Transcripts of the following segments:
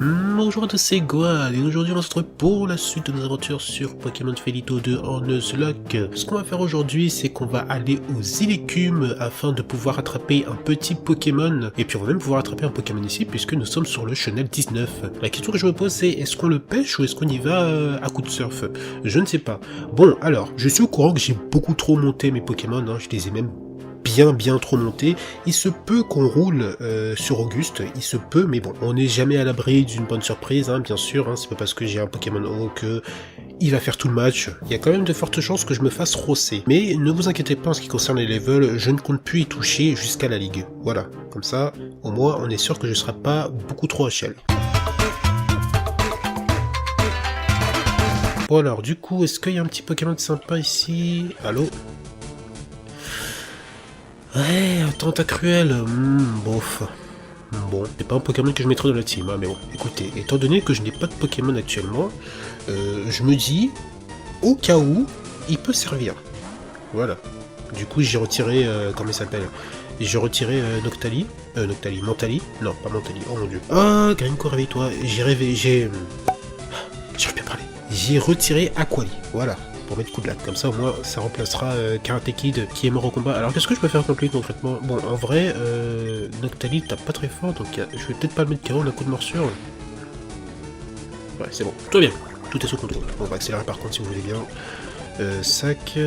Bonjour à tous, c'est Gohan, et aujourd'hui on va se retrouver pour la suite de nos aventures sur Pokémon Felito 2 en Nuzlocke. Ce qu'on va faire aujourd'hui, c'est qu'on va aller aux îles Écumes afin de pouvoir attraper un petit Pokémon, et puis on va même pouvoir attraper un Pokémon ici puisque nous sommes sur le Channel 19. La question que je me pose c'est, est-ce qu'on le pêche ou est-ce qu'on y va à coup de surf? Je ne sais pas. Bon, alors, je suis au courant que j'ai beaucoup trop monté mes Pokémon, je les ai même bien trop monté. Il se peut qu'on roule sur Auguste, il se peut, mais bon, on n'est jamais à l'abri d'une bonne surprise, bien sûr, c'est pas parce que j'ai un Pokémon haut que il va faire tout le match. Il y a quand même de fortes chances que je me fasse rosser. Mais ne vous inquiétez pas en ce qui concerne les levels, je ne compte plus y toucher jusqu'à la ligue. Voilà, comme ça, au moins on est sûr que je ne serai pas beaucoup trop HL. Bon alors, du coup, est-ce qu'il y a un petit Pokémon sympa ici? Allô? Ouais, un Tentacruel, bof. Bon, c'est pas un Pokémon que je mettrai dans la team, mais bon, écoutez, étant donné que je n'ai pas de Pokémon actuellement, je me dis, au cas où, il peut servir. Voilà. Du coup, j'ai retiré, comment il s'appelle? J'ai retiré Mentali? Non, pas Mentali, oh mon dieu. Ah, Grinco, réveille-toi, j'ai rêvé, j'arrive bien à parler. J'ai retiré Aquali, voilà. Pour mettre coup de latte, comme ça au moins ça remplacera Karate Kid qui est mort au combat. Alors qu'est-ce que je peux faire contre lui concrètement? Bon, en vrai, Noctali tape pas très fort, donc je vais peut-être pas le mettre KO d'un coup de morsure. Ouais, c'est bon, tout va bien, tout est sous contrôle. On va accélérer par contre si vous voulez bien. Sac,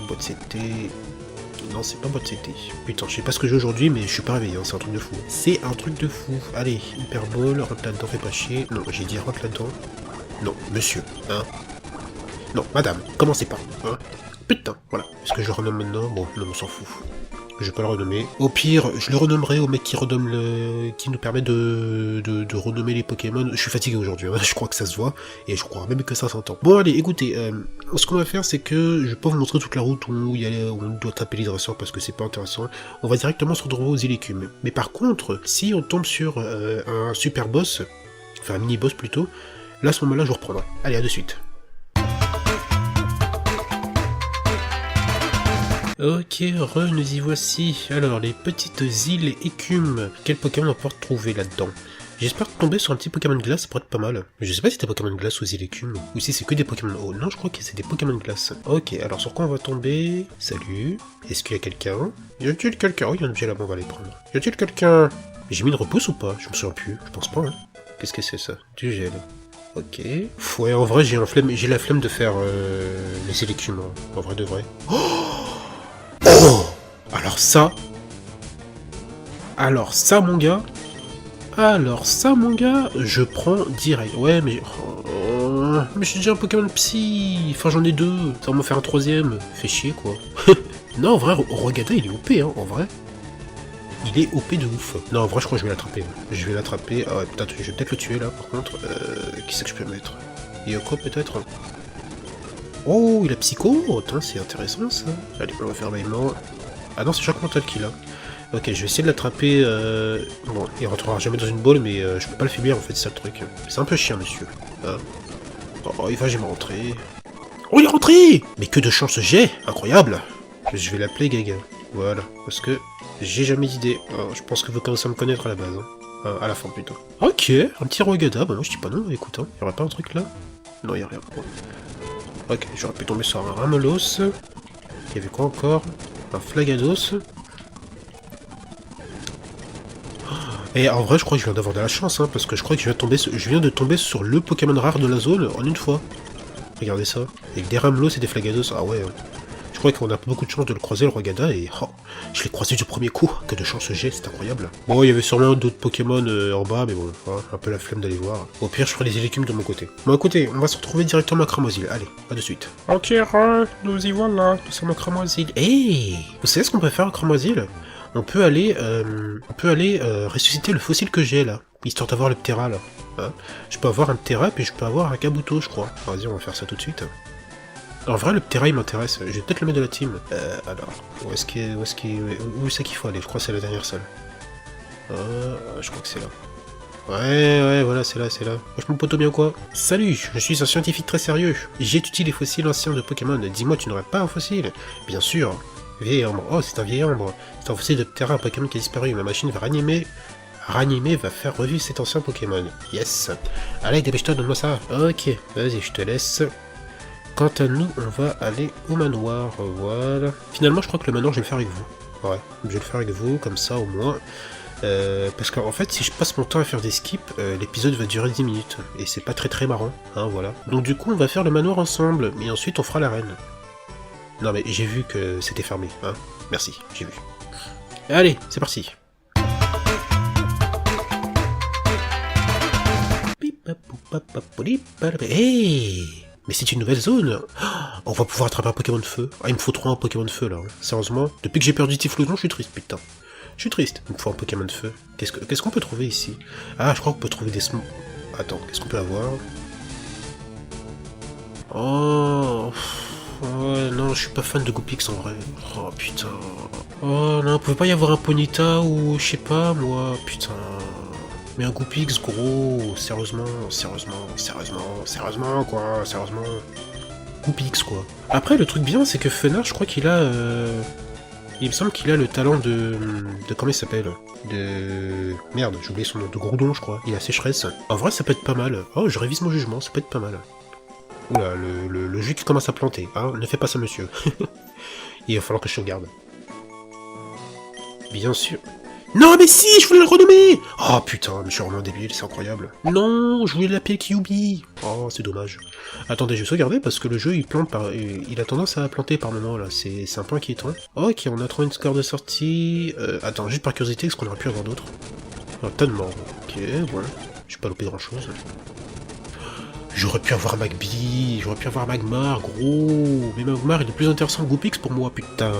boîte CT. Non, c'est pas boîte CT. Putain, je sais pas ce que j'ai aujourd'hui, mais je suis pas réveillé, c'est un truc de fou. C'est un truc de fou. Allez, Hyper Ball, rentre là-dedans, fais pas chier. Non, j'ai dit rentre là-dedans. Non, monsieur, Non, madame, commencez pas, Putain, voilà. Est-ce que je le renomme maintenant? Bon, non, on s'en fout. Je vais pas le renommer. Au pire, je le renommerai au mec qui renomme qui nous permet de renommer les Pokémon. Je suis fatigué aujourd'hui, je crois que ça se voit, et je crois même que ça s'entend. Bon, allez, écoutez, ce qu'on va faire, c'est que je vais pas vous montrer toute la route où on doit taper les dresseurs parce que c'est pas intéressant. On va directement se retrouver aux îles Écumes. Mais par contre, si on tombe sur un super boss, enfin un mini boss plutôt, là, à ce moment-là, je vous reprendrai. Allez, à de suite. Ok, nous y voici. Alors, les petites îles Écumes. Quel Pokémon on va pouvoir trouver là-dedans? J'espère tomber sur un petit Pokémon de glace, ça pourrait être pas mal. Je sais pas si c'est des Pokémon de glace aux îles Écumes, ou si c'est que des Pokémon eau. Non, je crois que c'est des Pokémon de glace. Ok, alors sur quoi on va tomber? Salut. Est-ce qu'il y a quelqu'un? Y a-t-il quelqu'un? Oh, il y a un objet là-bas, on va les prendre. Y a-t-il quelqu'un? J'ai mis une repousse ou pas? Je me souviens plus, je pense pas, Qu'est-ce que c'est ça? Du gel. Ok. Ouais, en vrai, j'ai la flemme de faire les îles Écumes, en vrai de vrai. Oh! Alors ça, mon gars, je prends direct. Ouais, mais j'ai déjà un Pokémon Psy. Enfin, j'en ai deux. Ça va m'en faire un troisième. Fait chier, quoi. Non, en vrai, Rogata, il est OP, en vrai. Il est OP de ouf. Non, en vrai, je crois que je vais l'attraper. Ah ouais, peut-être, je vais peut-être le tuer, là, par contre. Qui c'est que je peux mettre? Yoko, peut-être? Oh, il a Psycho. Oh, c'est intéressant, ça. Allez, on va faire maintenant. Ah non, c'est Choc Mental qui l'a. Ok, je vais essayer de l'attraper. Bon, il rentrera jamais dans une boule, mais je peux pas le faiblir en fait, c'est ça le truc. C'est un peu chiant, monsieur. Oh, il va jamais rentrer. Oh, il est rentré! Mais que de chance j'ai! Incroyable! Je vais l'appeler Gaga. Voilà, parce que j'ai jamais d'idée. Je pense que vous commencez à me connaître à la base. À la fin plutôt. Ok, un petit Rogada. Bah non, je dis pas non, écoute, il y aurait pas un truc là? Non, il y a rien. Bon. Ok, j'aurais pu tomber sur un Ramelos. Il y avait quoi encore? Un Flagados. Et en vrai, je crois que je viens d'avoir de la chance, parce que je crois que je viens de tomber sur le Pokémon rare de la zone en une fois. Regardez ça. Avec des Ramelos et des Flagados. Ah ouais. Je crois qu'on a beaucoup de chance de le croiser, le Rogada, et je l'ai croisé du premier coup. Que de chance j'ai, c'est incroyable. Bon, il y avait sûrement d'autres Pokémon en bas, mais bon, un peu la flemme d'aller voir. Au pire, je ferai les écumes de mon côté. Bon, écoutez, on va se retrouver directement à Cramoisil. Allez, à de suite. Ok, nous y voilà, nous sommes à Cramoisil. Hey, vous savez ce qu'on peut faire à Cramoisil? On peut aller ressusciter le fossile que j'ai là, histoire d'avoir le Ptera là. Je peux avoir un Ptera, puis je peux avoir un Kabuto, je crois. Vas-y, on va faire ça tout de suite. En vrai, le Ptera il m'intéresse, je vais peut-être le mettre de la team. Alors, où c'est qu'il faut aller? Je crois que c'est la dernière salle. Je crois que c'est là. Ouais, voilà, c'est là. Wesh mon poteau bien quoi? Salut, je suis un scientifique très sérieux. J'étudie les fossiles anciens de Pokémon. Dis-moi, tu n'aurais pas un fossile? Bien sûr. Vieil ambre. Oh, c'est un vieil ambre. C'est un fossile de Ptera, un Pokémon qui a disparu. Ma machine va ranimer va faire revivre cet ancien Pokémon. Yes. Allez, dépêche-toi, donne-moi ça. Ok, vas-y, je te laisse. Quant à nous, on va aller au manoir, voilà. Finalement, je crois que le manoir, je vais le faire avec vous. Ouais, je vais le faire avec vous, comme ça au moins. Parce qu'en fait, si je passe mon temps à faire des skips, l'épisode va durer 10 minutes. Et c'est pas très marrant, hein, voilà. Donc du coup, on va faire le manoir ensemble, et ensuite on fera l'arène. Non mais j'ai vu que c'était fermé, hein. Merci, j'ai vu. Allez, c'est parti. Hey, mais c'est une nouvelle zone. On va pouvoir attraper un Pokémon de feu. Ah, il me faut trop un Pokémon de feu là. Sérieusement, depuis que j'ai perdu Typhlosion, je suis triste, putain. Je suis triste. Il me faut un Pokémon de feu. Qu'est-ce qu'on peut trouver ici? Ah, je crois qu'on peut trouver des... Attends, qu'est-ce qu'on peut avoir? Oh... Ouais, non, je suis pas fan de Goopix en vrai. Oh putain. Oh non, pouvait pas y avoir un Ponyta ou je sais pas moi, putain. Mais un Goopix gros, sérieusement, quoi, sérieusement. Goopix quoi. Après le truc bien c'est que Fenard, je crois qu'il a... Il me semble qu'il a le talent de comment il s'appelle? Merde, j'ai oublié son nom, de Groudon je crois. Il a sécheresse. En vrai ça peut être pas mal. Oh, je révise mon jugement, ça peut être pas mal. Oula, le jus qui commence à planter, hein, ne fais pas ça monsieur. Il va falloir que je sauvegarde. Bien sûr. Non mais si, je voulais le renommer. Oh putain, mais je suis vraiment débile, c'est incroyable. Non, je voulais l'appeler Kyubi. Oh, c'est dommage. Attendez, je vais sauvegarder parce que le jeu il plante il a tendance à planter par moment là, c'est un peu inquiétant. Ok, on a trouvé une score de sortie. Attends, juste par curiosité, est-ce qu'on aurait pu avoir d'autres? Tellement. Ok, ouais. J'ai pas loupé grand chose. J'aurais pu avoir Magby, j'aurais pu avoir Magmar, gros. Mais Magmar il est plus intéressant que Goopix pour moi, putain.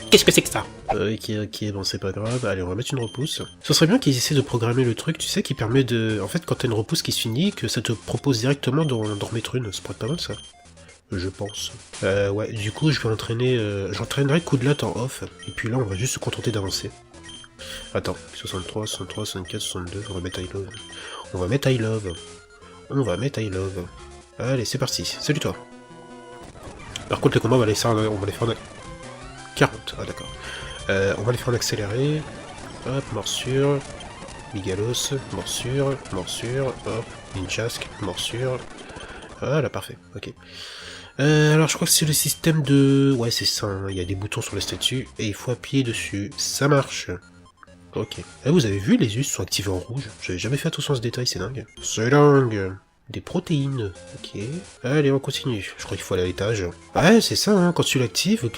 Qu'est-ce que c'est que ça? Ok, bon c'est pas grave, allez on va mettre une repousse. Ce serait bien qu'ils essaient de programmer le truc, tu sais, qui permet de... En fait quand t'as une repousse qui se finit, que ça te propose directement d'en remettre une, ça pourrait être pas mal ça. Je pense. Ouais, du coup je vais entraîner... J'entraînerai Coudlat en off, et puis là on va juste se contenter d'avancer. Attends, 63, 64, 62, on va mettre I love. On va mettre I love. Allez, c'est parti. Salut toi. Par contre, les combats, on va les faire en... 40, ah d'accord. On va les faire en accéléré. Hop, morsure. Bigalos, morsure, hop, Ninjask, morsure. Voilà, parfait, ok. Alors, je crois que c'est le système de... Ouais, c'est ça, hein. Il y a des boutons sur les statues, et il faut appuyer dessus. Ça marche. Ok. Ah, vous avez vu, les us sont activés en rouge. J'avais jamais fait attention à ce détail, c'est dingue. C'est dingue. Des protéines. Ok. Allez, on continue. Je crois qu'il faut aller à l'étage. Ouais, c'est ça, hein. Quand tu l'actives,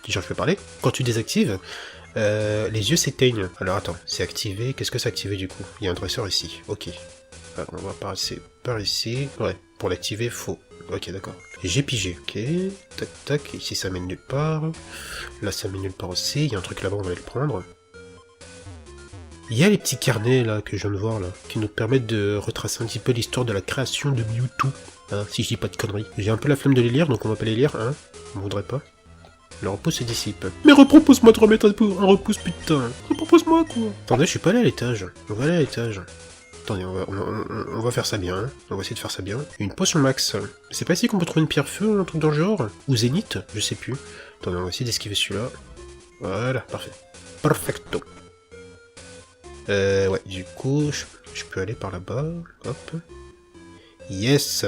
j'arrive pas à parler. Quand tu désactives, les yeux s'éteignent. Alors attends, c'est activé. Qu'est-ce que c'est activé du coup? Il y a un dresseur ici. Ok. Alors, on va passer par ici. Ouais, pour l'activer, faut... Ok, d'accord. J'ai pigé. Ok. Tac, tac. Ici, ça mène nulle part. Là, ça mène nulle part aussi. Il y a un truc là-bas, on va aller le prendre. Il y a les petits carnets là que je viens de voir là, qui nous permettent de retracer un petit peu l'histoire de la création de Mewtwo, hein, si je dis pas de conneries. J'ai un peu la flemme de les lire, donc on va pas les lire, hein, on voudrait pas. Le repos se dissipe. Mais repropose-moi de remettre un repousse, putain. Repropose-moi quoi. Attendez, je suis pas allé à l'étage. On va aller à l'étage. Attendez, on va faire ça bien, hein. On va essayer de faire ça bien. Une potion max. C'est pas ici qu'on peut trouver une pierre feu, un truc dans le genre? Ou zénith? Je sais plus. Attendez, on va essayer d'esquiver celui-là. Voilà, parfait. Perfecto. Ouais, du coup, je peux aller par là-bas. Hop. Yes.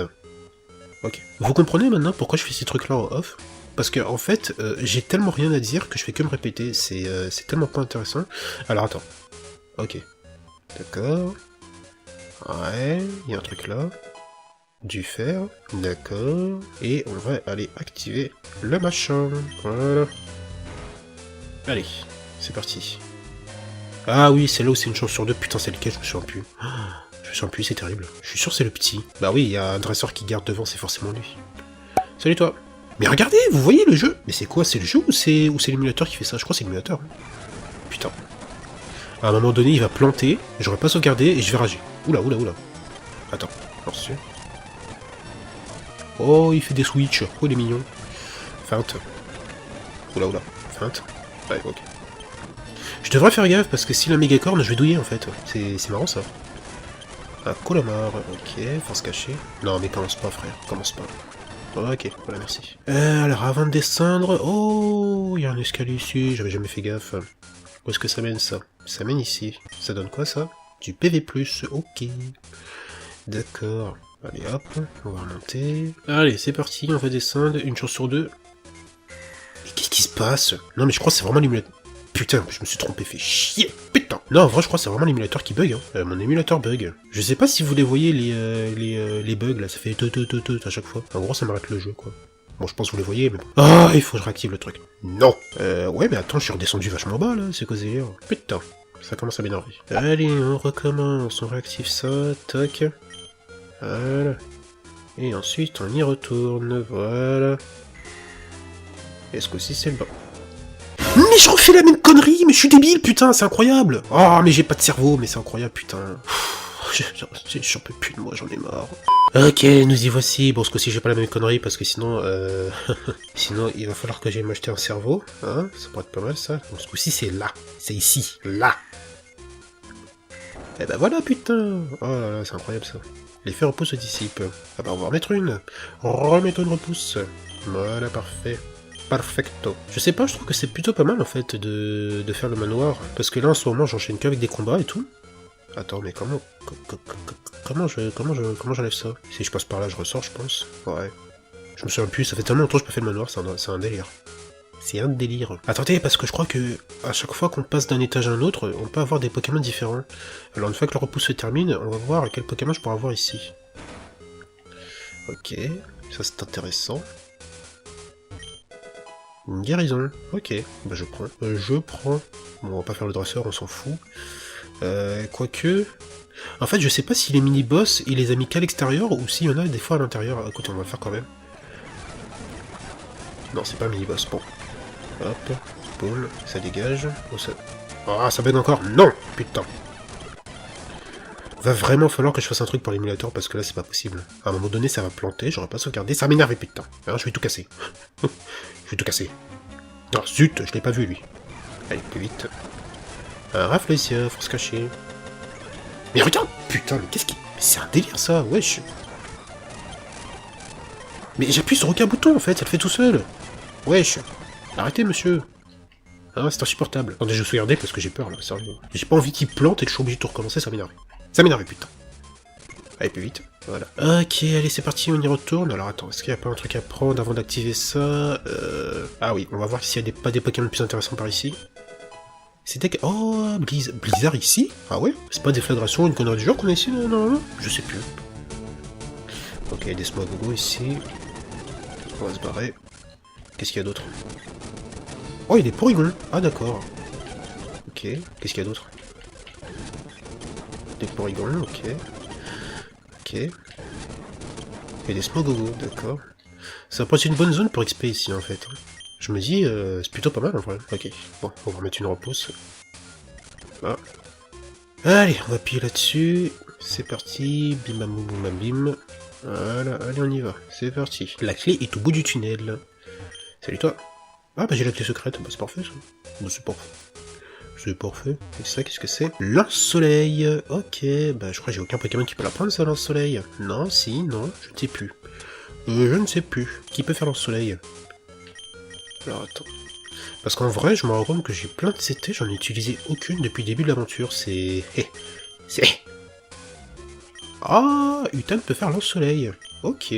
Ok. Vous comprenez maintenant pourquoi je fais ces trucs-là en off? Parce que, en fait, j'ai tellement rien à dire que je fais que me répéter. C'est tellement pas intéressant. Alors, attends. Ok. D'accord. Ouais, il y a un truc là. Du fer. D'accord. Et on va aller activer le machin. Voilà. Allez, c'est parti. Ah oui, c'est là où c'est une chance sur deux. Putain, c'est lequel? Je me souviens plus. Je me souviens plus, c'est terrible. Je suis sûr que c'est le petit. Bah oui, il y a un dresseur qui garde devant, c'est forcément lui. Salut toi. Mais regardez, vous voyez le jeu? Mais c'est quoi? C'est le jeu ou c'est l'émulateur qui fait ça? Je crois que c'est l'émulateur. Putain. À un moment donné, il va planter, j'aurais pas sauvegardé et je vais rager. Oula. Attends, reçu. Oh, il fait des switches. Oh, il est mignon. Feinte. Oula. Feinte. Ouais, ok. Je devrais faire gaffe parce que s'il a un mégacorne, je vais douiller en fait. C'est marrant ça. Un Colomar, ok, force cachée. Non mais commence pas frère, commence pas. Ok, voilà merci. Alors avant de descendre, oh, il y a un escalier ici, j'avais jamais fait gaffe. Où est-ce que ça mène ça? ça mène ici. Ça donne quoi, ça? Du PV+, ok. D'accord. Allez, hop, on va remonter. Allez, c'est parti, on va descendre, une chance sur deux. Mais qu'est-ce qui se passe? Non, mais je crois que c'est vraiment l'émulateur. Putain, je me suis trompé, fait chier. Putain. Non, en vrai, je crois que c'est vraiment l'émulateur qui bug. Hein. Mon émulateur bug. Je sais pas si vous les voyez, les bugs, là, ça fait à chaque fois. En gros, ça m'arrête le jeu, quoi. Bon, je pense que vous les voyez, mais bon. Ah, il faut que je réactive le truc. Non. Ouais, mais attends, je suis redescendu vachement bas, là, c'est quoi ce délire? Putain, ça commence à m'énerver. Allez, on recommence, on réactive ça, tac. Voilà. Et ensuite, on y retourne, voilà. Et ce coup-ci, c'est le bas. Mais je refais la même connerie, mais je suis débile, putain, c'est incroyable. Oh, mais j'ai pas de cerveau, mais c'est incroyable, putain. J'en peux plus de moi, j'en ai marre. Ok, nous y voici. Bon, ce coup-ci, j'ai pas la même connerie, parce que sinon, sinon, il va falloir que j'aille m'acheter un cerveau. Hein, ça pourrait être pas mal, ça. Bon, ce coup-ci, c'est là. C'est ici. Là. Et ben voilà, putain. Oh là là, c'est incroyable, ça. L'effet repousse se dissipe. Ah bah, on va en remettre une. Remettons une repousse. Voilà, parfait. Perfecto. Je sais pas, je trouve que c'est plutôt pas mal, en fait, de faire le manoir. Parce que là, en ce moment, j'enchaîne qu'avec des combats et tout. Attends, mais comment j'enlève ça? Si je passe par là, je ressors, je pense. Ouais. Je me souviens plus, ça fait tellement longtemps que je peux faire le manoir, c'est un délire. C'est un délire. Attendez, parce que je crois que à chaque fois qu'on passe d'un étage à un autre, on peut avoir des Pokémon différents. Alors une fois que le repousse se termine, on va voir quel Pokémon je pourrais avoir ici. Ok, ça c'est intéressant. Une guérison, ok, bah je prends. Bon, on va pas faire le dresseur, on s'en fout. Quoique... En fait, je sais pas si les mini-boss, il les a mis qu'à l'extérieur, ou s'il y en a des fois à l'intérieur. Écoute, on va le faire quand même. Non, c'est pas un mini-boss, bon. Hop, boum, ça dégage. Oh, ça... Ah, ça bug encore. Non, putain. Va vraiment falloir que je fasse un truc pour l'émulateur, parce que là, c'est pas possible. À un moment donné, ça va planter, j'aurais pas sauvegardé, ça m'énerve, putain. Hein, je vais tout casser. Je vais tout casser. Non, zut, je l'ai pas vu, lui. Allez, plus vite. Un raflesia, faut se cacher. Mais regarde, putain, mais qu'est-ce qui... C'est un délire, ça, wesh. Mais j'appuie sur aucun bouton, en fait, ça le fait tout seul. Wesh. Arrêtez, monsieur. Ah, c'est insupportable. Attendez, je vais sauvegarder parce que j'ai peur, là, sérieux. J'ai pas envie qu'il plante et que je suis obligé de tout recommencer, ça m'énerve. Ça m'énerve, putain. Allez, plus vite. Voilà. Ok, allez, c'est parti, on y retourne. Alors, attends, est-ce qu'il n'y a pas un truc à prendre avant d'activer ça? Ah oui, on va voir s'il y a pas des Pokémon plus intéressants par ici. C'était que... Oh, Blizzard ici? Ah ouais? C'est pas Déflagration, une connerie du genre qu'on a ici, non? Je sais plus. Ok, des Smogogo ici. On va se barrer. Qu'est-ce qu'il y a d'autre? Oh, il y a des Porygon. Ah, d'accord. Ok, qu'est-ce qu'il y a d'autre? Des Porygon, ok. Ok. Et des Smogogo, d'accord. Ça pourrait être une bonne zone pour XP ici, en fait. Je me dis, c'est plutôt pas mal, en vrai. Ok, bon, on va remettre une repousse. Ah. Allez, on va appuyer là-dessus. C'est parti. Bim bam boum boum bam bim. Voilà, allez, on y va. C'est parti. La clé est au bout du tunnel. Salut toi. Ah bah j'ai la clé secrète. Bah c'est parfait ça. Bah c'est parfait. C'est parfait. Et ça, qu'est-ce que c'est? Lance-soleil. Ok, bah je crois que j'ai aucun Pokémon qui peut la prendre ça, lance-soleil. Non, si, non, je ne sais plus. Je ne sais plus. Qui peut faire lance-soleil? Alors attends. Parce qu'en vrai, je me rends compte que j'ai plein de CT, j'en ai utilisé aucune depuis le début de l'aventure, c'est... C'est... Ah, Utan peut faire lance-soleil. Ok.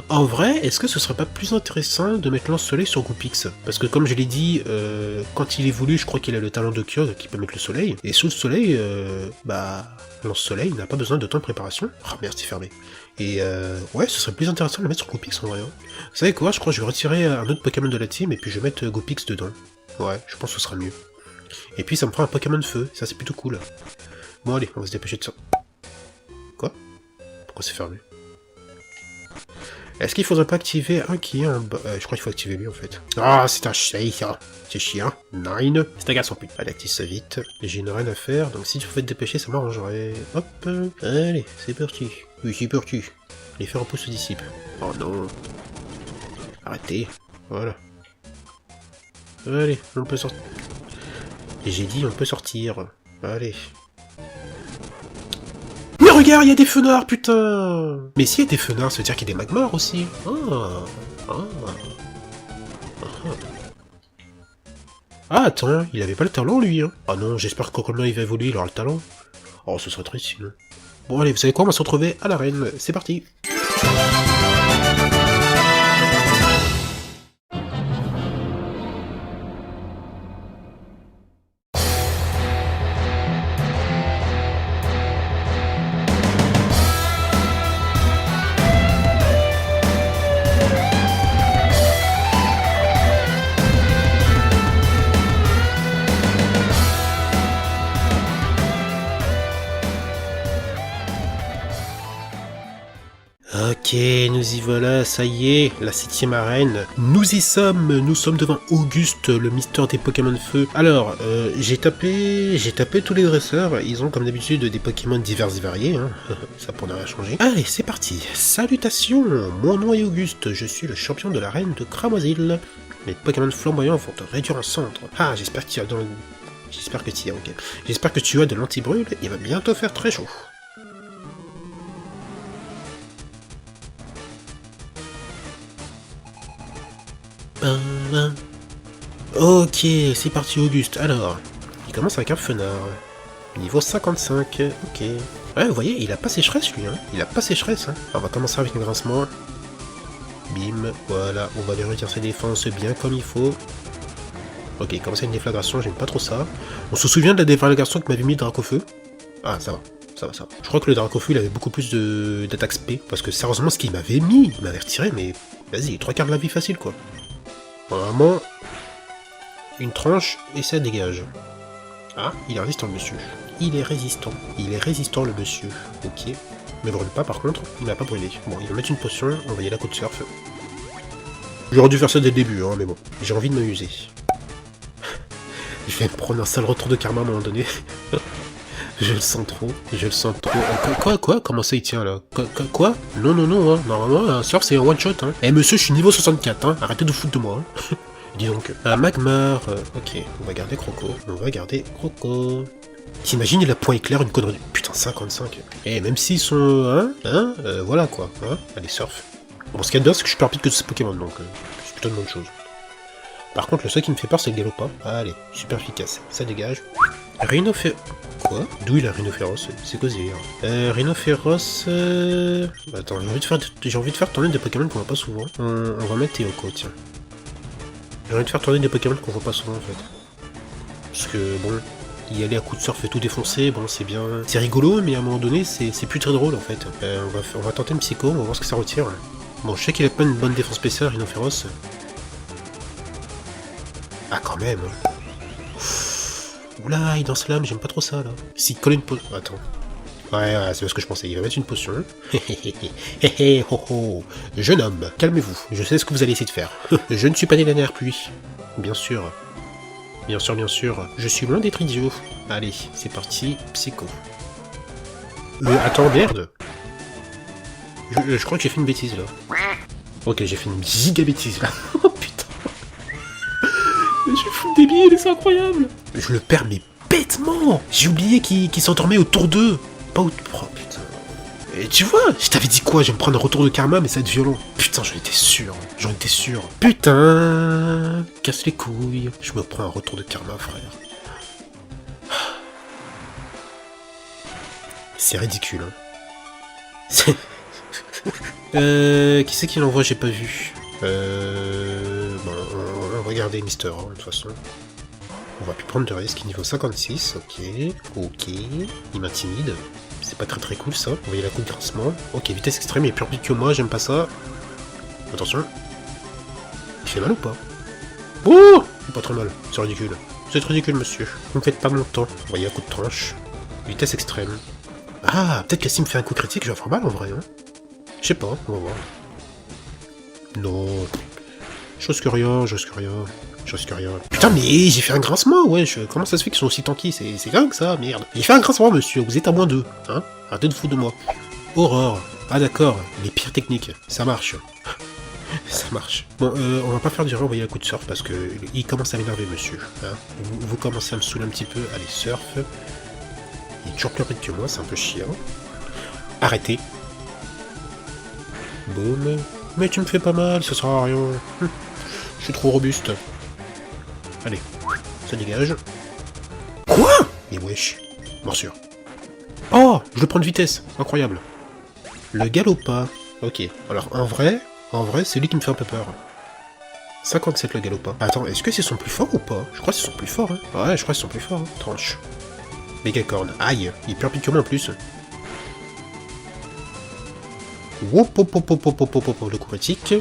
En vrai, est-ce que ce serait pas plus intéressant de mettre lance-soleil sur Goupix? Parce que comme je l'ai dit, quand il évolue, je crois qu'il a le talent de Kyogre qui peut mettre le soleil. Et sous le soleil, bah... Lance-soleil n'a pas besoin de temps de préparation. Ah merde, c'est fermé. Et ouais, ce serait plus intéressant de le mettre sur Goupix en vrai. Hein. Vous savez quoi, je crois que je vais retirer un autre Pokémon de la team et puis je vais mettre Goupix dedans. Ouais, je pense que ce sera mieux. Et puis ça me fera un Pokémon de feu, ça c'est plutôt cool. Bon allez, on va se dépêcher de ça. Quoi? Pourquoi c'est fermé? Est-ce qu'il faudrait pas activer un qui est en bas? Je crois qu'il faut activer lui en fait. Ah, c'est un chien, ça. C'est chiant. Nine. C'est un garçon plus. Allez, active ça vite. J'ai une reine à faire, donc si tu pouvais te dépêcher, ça m'arrangerait. Hop. Allez, c'est parti. Oui, c'est parti. L'effet repousse se dissipe. Oh non. Arrêtez. Voilà. Allez, on peut sortir. Et j'ai dit on peut sortir. Allez. Mais regarde, il y a des fenards, putain! Mais s'il y a des fenards, ça veut dire qu'il y a des magmars aussi. Ah, attends, il avait pas le talent, lui, hein. Ah non, j'espère que quand il va évoluer, il aura le talent. Oh, ce serait triste, sinon. Bon, allez, vous savez quoi, on va se retrouver à l'arène. C'est parti. Ok, nous y voilà, ça y est, la 7ème arène. Nous y sommes, nous sommes devant Auguste, le Mister des Pokémon de Feu. Alors, j'ai tapé tous les dresseurs, ils ont comme d'habitude des Pokémon divers et variés, hein. Ça pour ne rien changer. Allez, c'est parti. Salutations, mon nom est Auguste, je suis le champion de l'arène de Cramoisil. Les Pokémon flamboyants vont te réduire en cendres. Ah, j'espère que tu as dans le... J'espère que tu y as, ok. J'espère que tu as de l'anti-brûle, il va bientôt faire très chaud. Ok, c'est parti Auguste. Alors, il commence avec un fenard. Niveau 55, ok. Ouais, vous voyez, il a pas sécheresse lui, hein. Il a pas sécheresse, hein. On va commencer avec un grincement. Bim, voilà, on va lui retirer ses défenses bien comme il faut. Ok, il commence à une déflagration, j'aime pas trop ça. On se souvient de la déflagration que m'avait mis le Dracofeu. Ah, ça va. Ça va. Je crois que le Dracofeu, il avait beaucoup plus d'attaque spé. Parce que sérieusement, ce qu'il m'avait mis, il m'avait retiré, mais vas-y, 3/4 de la vie facile, quoi. Vraiment, une tranche et ça dégage. Ah, il est résistant le monsieur. Il est résistant le monsieur. Ok. Mais brûle pas par contre, il m'a pas brûlé. Bon, il va mettre une potion, on va y aller à coup de surf. J'aurais dû faire ça dès le début, hein, mais bon. J'ai envie de m'amuser. Je vais me prendre un sale retour de karma à un moment donné. Je le sens trop. Quoi? Comment ça il tient là? Quoi? Non, hein. Normalement, un surf c'est un one shot, hein. Eh monsieur, je suis niveau 64, hein. Arrêtez de foutre de moi, hein. Dis donc. Un Magmar. Ok, on va garder Croco. T'imagines, il a point éclair, une connerie. Putain, 55. Eh, même s'ils sont... voilà quoi. Hein, allez, surf. Bon, ce qu'il y a de bien, c'est que je suis plus rapide que ce Pokémon, donc c'est plutôt une bonne chose. Par contre, le seul qui me fait peur, c'est le Galopin. Allez, super efficace. Ça dégage. Rhinophéros... Quoi? D'où il a Rhinophéros? C'est quoi ce délire? Rhinophéros... Attends, j'ai envie de faire tourner des Pokémon qu'on voit pas souvent. On va mettre Théoko, tiens. J'ai envie de faire tourner des Pokémon qu'on voit pas souvent, en fait. Parce que, bon, y aller à coup de surf et tout défoncer, bon, c'est bien... C'est rigolo, mais à un moment donné, c'est plus très drôle, en fait. On va tenter une Psycho, on va voir ce que ça retire. Bon, je sais qu'il a pas une bonne défense spéciale, Rhinophéros. Ah, quand même. Oula, il danse là, mais j'aime pas trop ça, là. S'il colle une potion... Attends. Ouais, c'est ce que je pensais. Il va mettre une potion. Jeune homme, calmez-vous. Je sais ce que vous allez essayer de faire. Je ne suis pas né la dernière pluie. Bien sûr. Bien sûr. Je suis loin d'être idiot. Allez, c'est parti. Psycho. Attends, merde. Je crois que j'ai fait une bêtise, là. Ok, j'ai fait une giga bêtise, là. Oh, putain. Je suis fou de débile, c'est incroyable. Je le perds, mais bêtement. J'ai oublié qu'il s'endormait autour d'eux. Pas au... Oh, putain. Et tu vois, je t'avais dit quoi? Je vais me prendre un retour de karma, mais ça va être violent. Putain, j'en étais sûr. Putain. Casse les couilles. Je me prends un retour de karma, frère. C'est ridicule, hein. Qui c'est qui l'envoie? J'ai pas vu. Bon, on va regarder Mister, hein, de toute façon. On va plus prendre de risque, niveau 56, ok. Il m'intimide. C'est pas très cool ça. Vous voyez la coupe de grincement. Ok, vitesse extrême, il est plus rapide que moi, j'aime pas ça. Attention. Il fait mal ou pas? Oh! Pas trop mal, c'est ridicule. C'est ridicule, monsieur. Vous me faites pas mon temps. Vous voyez la coup de tranche. Vitesse extrême. Ah, peut-être que s'il me fait un coup critique, je vais avoir mal en vrai, hein. Je sais pas, on va voir. Non. Chose que rien. Putain, mais j'ai fait un grincement, wesh. Comment ça se fait qu'ils sont aussi tanky? C'est dingue ça, merde. J'ai fait un grincement, monsieur. Vous êtes à -2, hein. Arrêtez de foutre de moi. Aurore. Ah d'accord, les pires techniques. Ça marche. Ça marche. Bon, on va pas faire durer, envoyer un coup de surf parce que il commence à m'énerver, monsieur. Hein. Vous commencez à me saouler un petit peu. Allez, surf. Il est toujours plus rapide que moi, c'est un peu chiant. Arrêtez. Boum. Mais tu me fais pas mal, ça sert à rien. Je suis trop robuste. Allez, ça dégage. Quoi? Mais wesh, morsure. Oh, je le prends de vitesse, incroyable. Le galopin, ok. Alors en vrai, c'est lui qui me fait un peu peur. 57 le galopin. Attends, est-ce que c'est son plus fort ou pas? Je crois que c'est son plus fort, hein. Ouais, je crois que c'est son plus fort, hein. Tranche. Mégacorne, aïe, il perd piquement en plus. Wop, hop, hop, hop, hop, hop, hop, hop, le coup critique.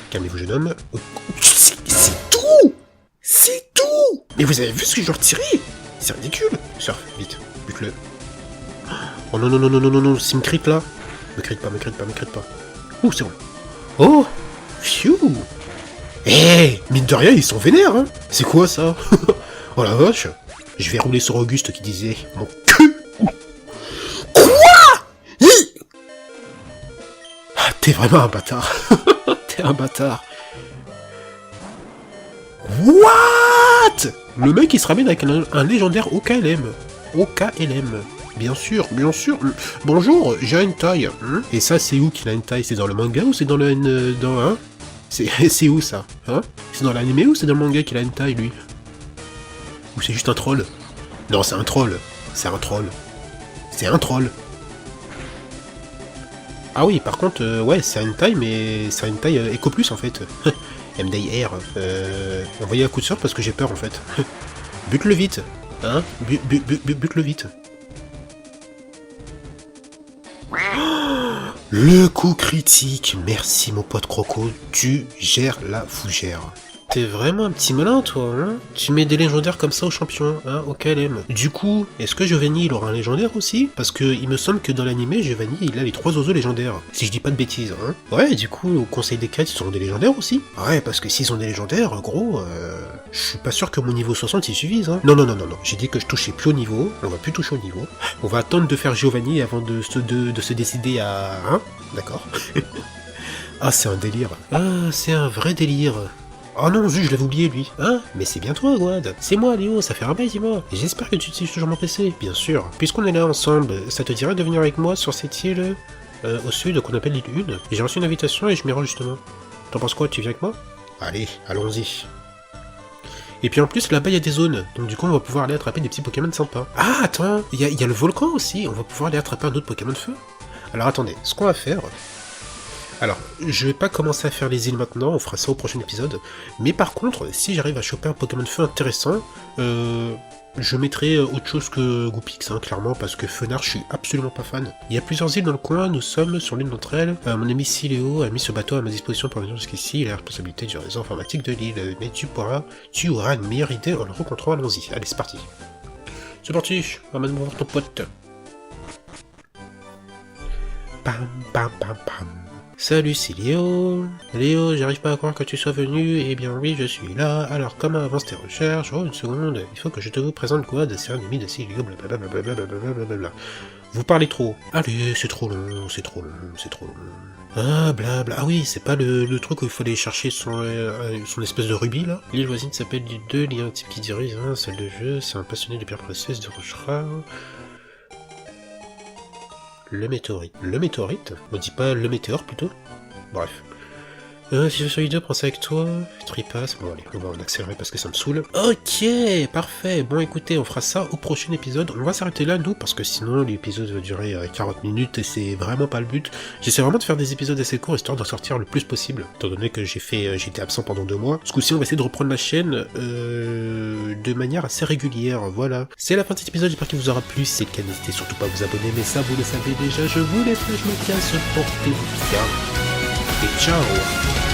Calmez-vous, jeune homme. C'est tout! C'est tout! Mais vous avez vu ce que je leur tirais? C'est ridicule! Surf, vite, bute-le. Oh non, non, non, non, non, non, non, s'il me crit là. Me crit pas, me crit pas, me crit pas. Ouh, c'est bon. Oh! Phew! Eh! Mine de rien, ils sont vénères, hein! C'est quoi ça? Oh la vache! Je vais rouler sur Auguste qui disait mon cul! Quoi? Ah, t'es vraiment un bâtard! T'es un bâtard! What? Le mec il se ramène avec un légendaire OKLM. OKLM. Bien sûr, bien sûr. Bonjour, j'ai une taille. Et ça, c'est où qu'il a une taille? C'est dans le manga ou c'est dans le... hein? C'est où ça? Hein? C'est dans l'anime ou c'est dans le manga qu'il a une taille, lui? Ou c'est juste un troll? Non, c'est un troll. C'est un troll. C'est un troll. Ah oui, par contre, ouais, c'est une taille, mais c'est une taille Eco Plus, en fait. MDR. Envoyez un coup de sort parce que j'ai peur, en fait. Bute-le vite. Hein? Bute-le vite. Le coup critique, merci mon pote Croco, tu gères la fougère. T'es vraiment un petit malin toi, hein? Tu mets des légendaires comme ça aux champions, hein, au KLM. Du coup, est-ce que Giovanni il aura un légendaire aussi? Parce que il me semble que dans l'animé, Giovanni il a les 3 oiseaux légendaires, si je dis pas de bêtises, hein. Ouais, du coup, au conseil des 4, ils auront des légendaires aussi. Ouais, parce que s'ils ont des légendaires, gros, je suis pas sûr que mon niveau 60 y suffise, hein. Non, non, non, non, non, j'ai dit que je touchais plus au niveau, on va plus toucher au niveau. On va attendre de faire Giovanni avant de se décider à... Hein? D'accord. Ah, c'est un délire. Ah, c'est un vrai délire. Oh non, je l'avais oublié lui. Hein? Mais c'est bien toi, Gwad. C'est moi, Léo, ça fait un bail, dis-moi. Et j'espère que tu utilises toujours mon PC. Bien sûr. Puisqu'on est là ensemble, ça te dirait de venir avec moi sur cette île au sud qu'on appelle l'île 1? J'ai reçu une invitation et je m'y rends justement. T'en penses quoi? Tu viens avec moi? Allez, allons-y. Et puis en plus, là-bas, il y a des zones. Donc du coup, on va pouvoir aller attraper des petits Pokémon sympas. Ah, attends, il y a le volcan aussi. On va pouvoir aller attraper un autre Pokémon de feu. Alors attendez, ce qu'on va faire... Alors, je vais pas commencer à faire les îles maintenant, on fera ça au prochain épisode, mais par contre, si j'arrive à choper un Pokémon de feu intéressant, je mettrai autre chose que Goupix, hein, clairement, parce que Fenard, je suis absolument pas fan. Il y a plusieurs îles dans le coin, nous sommes sur l'une d'entre elles, mon ami Siléo a mis ce bateau à ma disposition pour venir jusqu'ici, il a la responsabilité du réseau informatique de l'île, mais tu auras une meilleure idée en le rencontrant, allons-y, allez c'est parti. C'est parti, amène-moi voir ton pote. Pam pam pam pam. Salut, c'est Léo. Léo, j'arrive pas à croire que tu sois venu. Eh bien oui, je suis là. Alors, comment avancent tes recherches? Oh, une seconde. Il faut que je te vous présente Gwad, c'est un ami de Siléo, blablabla. Vous parlez trop. Allez, c'est trop long, c'est trop long, c'est trop long. Ah, blabla. Ah oui, c'est pas le truc où il faut aller chercher son espèce de rubis, là. L'île voisine s'appelle l'île 2, il y a un type qui dirige, hein, salle de jeu, c'est un passionné de pierres précieuses, de roches rares. Le météorite. Le météorite? On dit pas le météore plutôt? Bref. Si je suis vidéo, prends ça avec toi. Tripasse. Bon allez, on va en accélérer parce que ça me saoule. Ok, parfait. Bon écoutez, on fera ça au prochain épisode. On va s'arrêter là nous, parce que sinon l'épisode va durer 40 minutes et c'est vraiment pas le but. J'essaie vraiment de faire des épisodes assez courts, histoire d'en sortir le plus possible. Étant donné que j'étais absent pendant 2 mois. Ce coup-ci, on va essayer de reprendre la chaîne de manière assez régulière. Voilà. C'est la fin de cet épisode, j'espère qu'il vous aura plu. Si c'est le cas, n'hésitez surtout pas à vous abonner, mais ça vous le savez déjà. Je vous laisse, je me casse, portez-vous bien. Et ciao!